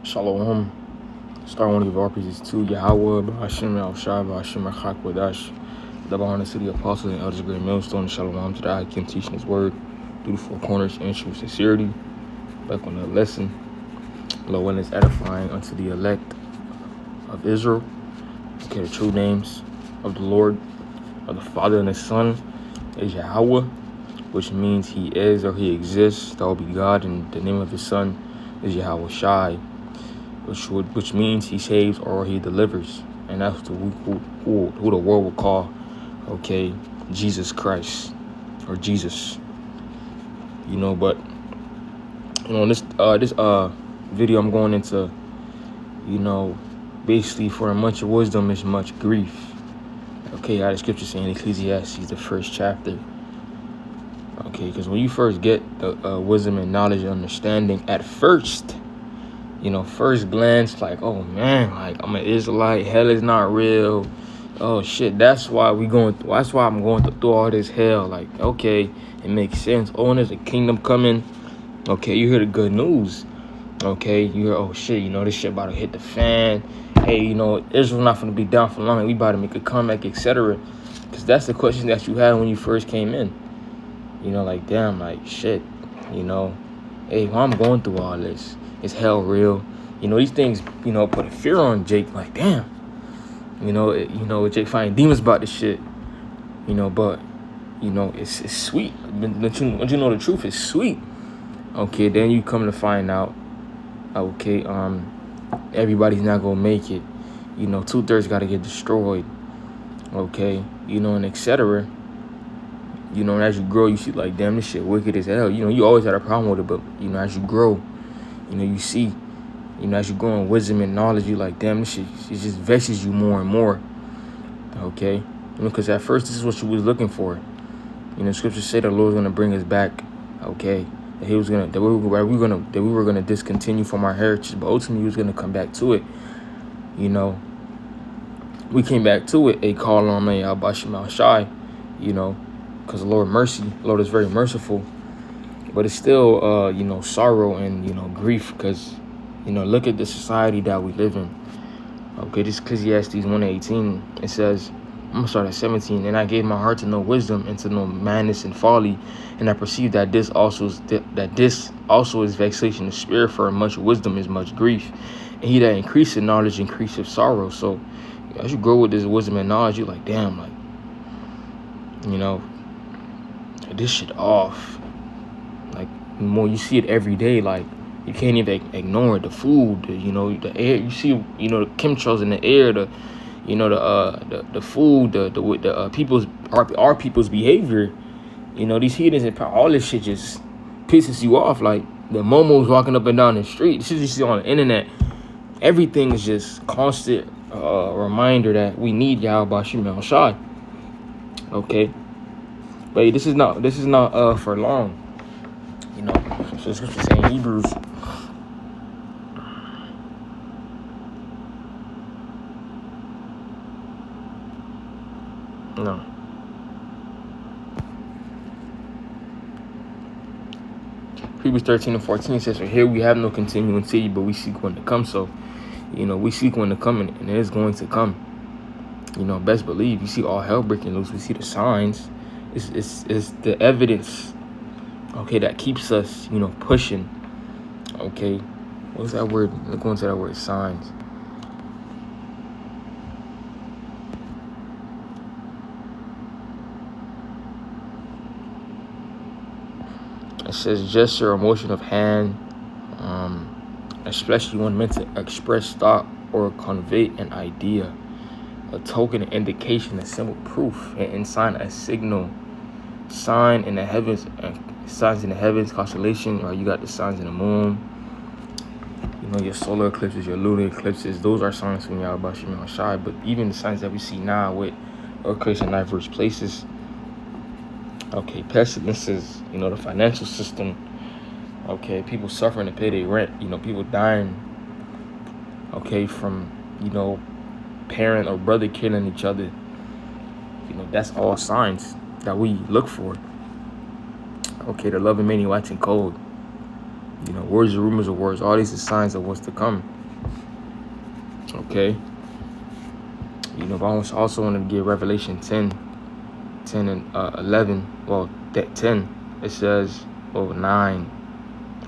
Shalom. Start one of our praises to Yahweh, Ba'ashem Al-Shai, Ba'ashem Al-Chak-Wadash, the Bahana City Apostles and Elders of Great Millstone, Shalom to the Hakim teaching his word through the four corners and true sincerity. Back on the lesson, Lord, when it's edifying unto the elect of Israel. Okay, the true names of the Lord, of the Father and the Son, is Yahweh, which means he is or he exists. That will be God, and the name of his Son is Yahweh Shai, which means he saves or he delivers, and that's who the world will call, okay, Jesus Christ or Jesus. But this video I'm going into, basically for much wisdom is much grief. Okay, how the scripture saying Ecclesiastes, the first chapter. Okay, because when you first get the wisdom and knowledge and understanding, at first glance, like, oh man, like I'm an Israelite, hell is not real. Oh shit, that's why I'm going through all this hell. Like, okay, it makes sense. Oh, and there's a kingdom coming. Okay, you hear the good news. Okay, you hear, oh shit, this shit about to hit the fan. Hey, Israel's not gonna be down for long. We about to make a comeback, etc. Because that's the question that you had when you first came in. Like, damn, like shit. Hey, why I'm going through all this? Is hell real? These things, put a fear on Jake. Like, damn. Jake fighting demons about this shit. But it's sweet. Don't you know the truth? It's sweet. Okay, then you come to find out, okay, everybody's not gonna make it. 2/3 gotta get destroyed. Okay, and etc. And as you grow, you see, like, damn, this shit wicked as hell. You always had a problem with it, but as you grow, you see, as you grow in wisdom and knowledge, you like, damn, this shit, it just vexes you more and more. Okay, because at first this is what you was looking for. Scriptures say the Lord's gonna bring us back. Okay, that we were gonna discontinue from our heritage, but ultimately he was gonna come back to it. We came back to it. A call on me, Al-Bashim Al-Shai. Because the Lord is very merciful, but it's still sorrow and grief, because look at the society that we live in. Okay, this Ecclesiastes 1:18, it says, I'm gonna start at 17. And I gave my heart to know wisdom and to know madness and folly, and I perceived that this also is vexation of spirit, for much wisdom is much grief, and he that increaseth knowledge increaseth sorrow. So as you grow with this wisdom and knowledge, you're like, damn, like, this shit off. Like, more you see it every day, like, you can't even ignore it. The food, the air, you see, the chemtrails in the air, the food, the people's, our people's behavior. These heathens and all this shit just pisses you off. Like the momos walking up and down the street, this is you see on the internet. Everything is just constant reminder that we need Yahweh Bashim Al-Shai. Okay, but this is not for long. So the scripture saying Hebrews. No. Hebrews 13:14 says, "For here we have no continuing city, but we seek one to come." So, we seek one to come, and it is going to come. Best believe. You see all hell breaking loose. We see the signs. It's the evidence, okay, that keeps us, pushing. Okay, what's that word? Let's go into that word, signs. It says gesture or motion of hand, especially when meant to express thought or convey an idea, a token, an indication, a symbol, proof, and sign, a signal, sign in the heavens, signs in the heavens, constellation, or you got the signs in the moon. Your solar eclipses, your lunar eclipses, those are signs from Yahweh Bashim Al-Shai. But even the signs that we see now with earthquakes in diverse places, okay, pestilences, the financial system, okay, people suffering to pay their rent, people dying, okay, from, parent or brother killing each other. That's all signs that we look for. Okay, the love and many waxing cold. You know, words are rumors of words. All these are signs of what's to come. Okay. You know, but I also wanted to give Revelation 10 and 11. Well, that 10, it says, 9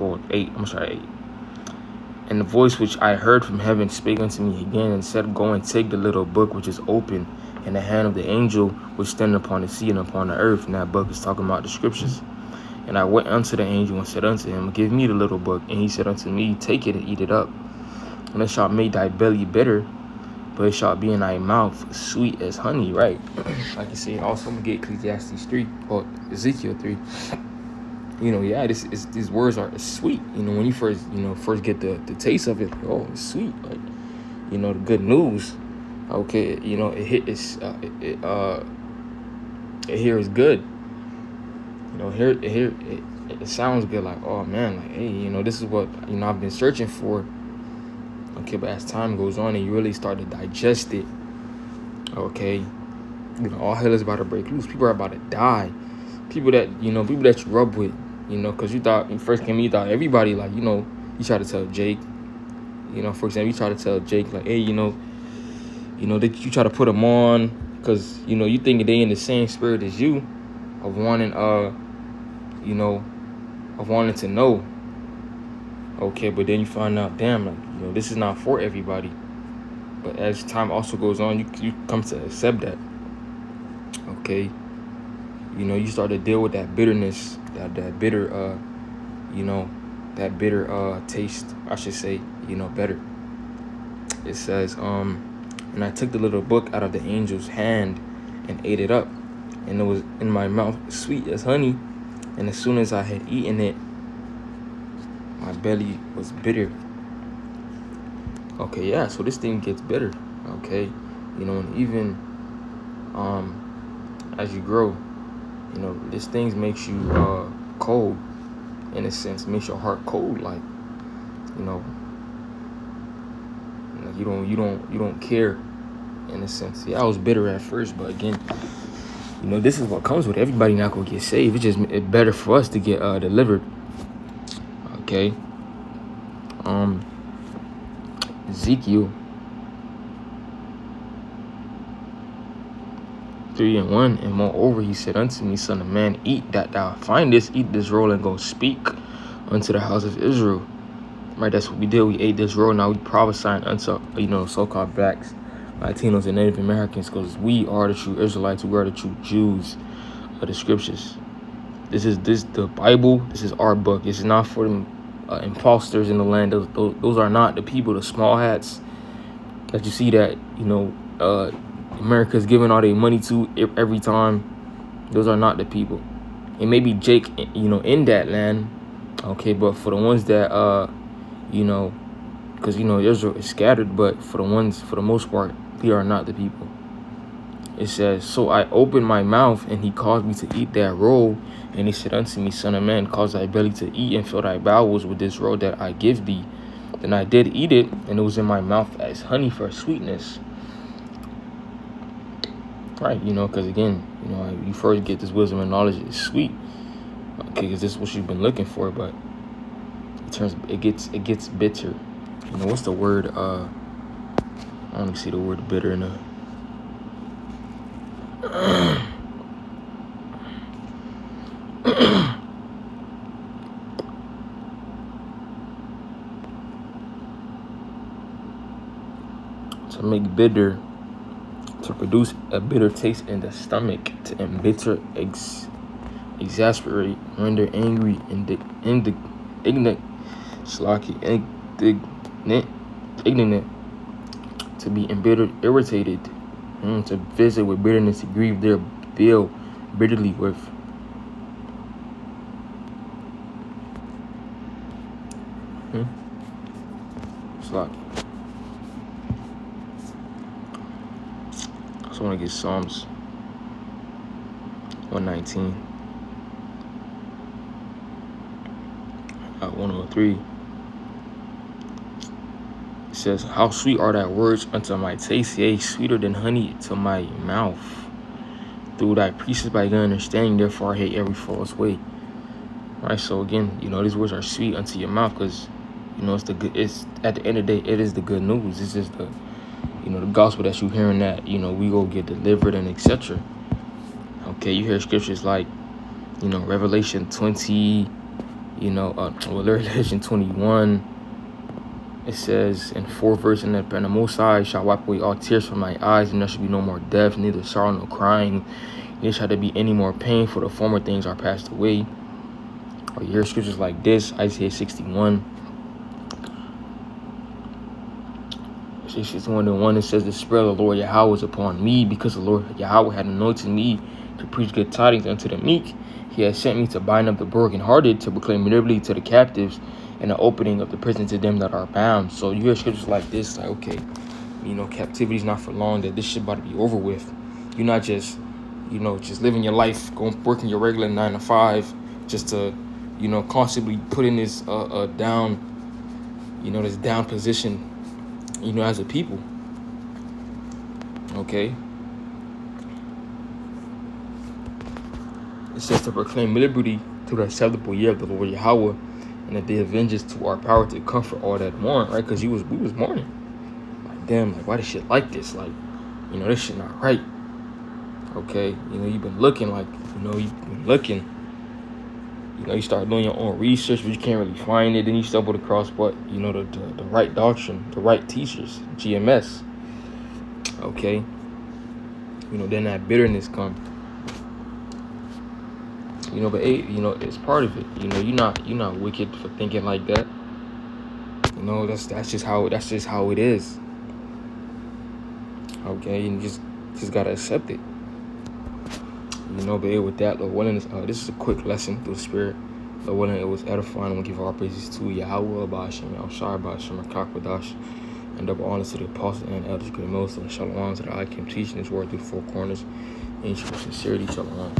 or 8. I'm sorry, 8. And the voice which I heard from heaven spake unto me again and said, Go and take the little book which is open in the hand of the angel which standeth upon the sea and upon the earth. And that book is talking about the scriptures. And I went unto the angel and said unto him, Give me the little book. And he said unto me, Take it and eat it up. And it shall make thy belly bitter, but it shall be in thy mouth sweet as honey, right? Like you said, also I'm going to get Ecclesiastes 3, or Ezekiel 3. You know, yeah, these words are sweet. You know, when you first get the taste of it, oh, it's sweet. Like, you know, the good news. Okay, you know, it here is good. You know, here it sounds good. Like, oh man, like, hey, you know, this is what, you know, I've been searching for. Okay, but as time goes on and you really start to digest it, okay, you know, all hell is about to break loose. People are about to die. People that you rub with. You know, because you thought, when you first came in, you thought everybody, like, you know, you try to tell Jake, you know, for example, you try to tell Jake, like, hey, you know, that you try to put them on, because, you know, you think they in the same spirit as you, of wanting, you know, of wanting to know. Okay, but then you find out, damn, like, you know, this is not for everybody. But as time also goes on, you come to accept that. Okay. You know, you start to deal with that bitterness, that bitter, you know, that bitter taste, I should say, you know, better. It says, and I took the little book out of the angel's hand and ate it up, and it was in my mouth sweet as honey. And as soon as I had eaten it, my belly was bitter. Okay, yeah, so this thing gets bitter. Okay, you know, and even as you grow, you know, this thing makes you cold, in a sense. It makes your heart cold, like, you know, like you don't care, in a sense. Yeah, I was bitter at first, but again, you know, this is what comes with it. Everybody not gonna get saved. It's better for us to get delivered. Okay. Ezekiel 3:1, and moreover he said unto me, Son of man, eat that thou findest, eat this roll, and go speak unto the house of Israel. Right, that's what we did. We ate this roll. Now we prophesying unto, you know, so-called blacks, Latinos, and Native Americans, because we are the true Israelites. We are the true Jews of the scriptures. The Bible. This is our book. This is not for them imposters in the land. Those are not the people, the small hats that you see that, you know, America's giving all their money to every time. Those are not the people. It may be Jake, you know, in that land, okay, but for the ones that, you know, because, you know, Israel is scattered, but for the most part, we are not the people. It says, so I opened my mouth, and he caused me to eat that roll, and he said unto me, Son of man, cause thy belly to eat, and fill thy bowels with this roll that I give thee. Then I did eat it, and it was in my mouth as honey for sweetness. Right, you know, because again, you know, you first get this wisdom and knowledge, it's sweet, okay, because this is what you've been looking for, but it gets bitter. You know, what's the word? I don't see the word bitter in the. To make bitter, to produce a bitter taste in the stomach, to embitter, exasperate, render angry, indignant, ignorant, to be embittered, irritated, to visit with bitterness, to grieve their bill bitterly with. Slocky. So I want to get Psalms 119, 103. It says, how sweet are thy words unto my taste, yea, sweeter than honey to my mouth. Through thy precepts by good understanding, therefore I hate every false way. Right, so again, these words are sweet unto your mouth because, it's the good. It's at the end of the day, it is the good news. It's just the, the gospel that you hearing that, we go get delivered and etc. Okay, you hear scriptures like, Revelation 20, Revelation 21. It says in 4th verse, and the Most High shall wipe away all tears from my eyes, and there shall be no more death, neither sorrow nor crying. Neither shall there be any more pain, for the former things are passed away. Or you hear scriptures like this, Isaiah 61. 61:1, it says, the Spirit of the Lord Yahweh is upon me, because the Lord Yahweh had anointed me to preach good tidings unto the meek. He has sent me to bind up the brokenhearted, to proclaim liberty to the captives, and the opening of the prison to them that are bound. So you hear scriptures like this, like, okay, captivity's not for long, that this shit about to be over with. You're not just, just living your life, working your regular 9 to 5, just to, constantly put in this down, this down position, as a people. Okay. It says to proclaim liberty to the acceptable year of the Lord Yahweh, and that they avenge to our power to comfort all that mourn, right? Because we was mourning. Like, damn, like, why this shit like this? Like, this shit not right. Okay, you've been looking like, you start doing your own research, but you can't really find it. Then you stumbled across what, the right doctrine, the right teachers, GMS. Okay. Then that bitterness comes. But it's part of it. You're not wicked for thinking like that. That's just how it is. Okay, and you just gotta accept it. But with that, Lord willing, this is a quick lesson through the Spirit. Lord willing, it was edifying. I'm gonna give all praises to Yahweh, Ba'ashem, Al-Shai, Ba'ashem, Kakwadash, and double honors to the apostle and elders, great most, and shalom to the I came teaching this word through the four corners. In true sincerity, shalom.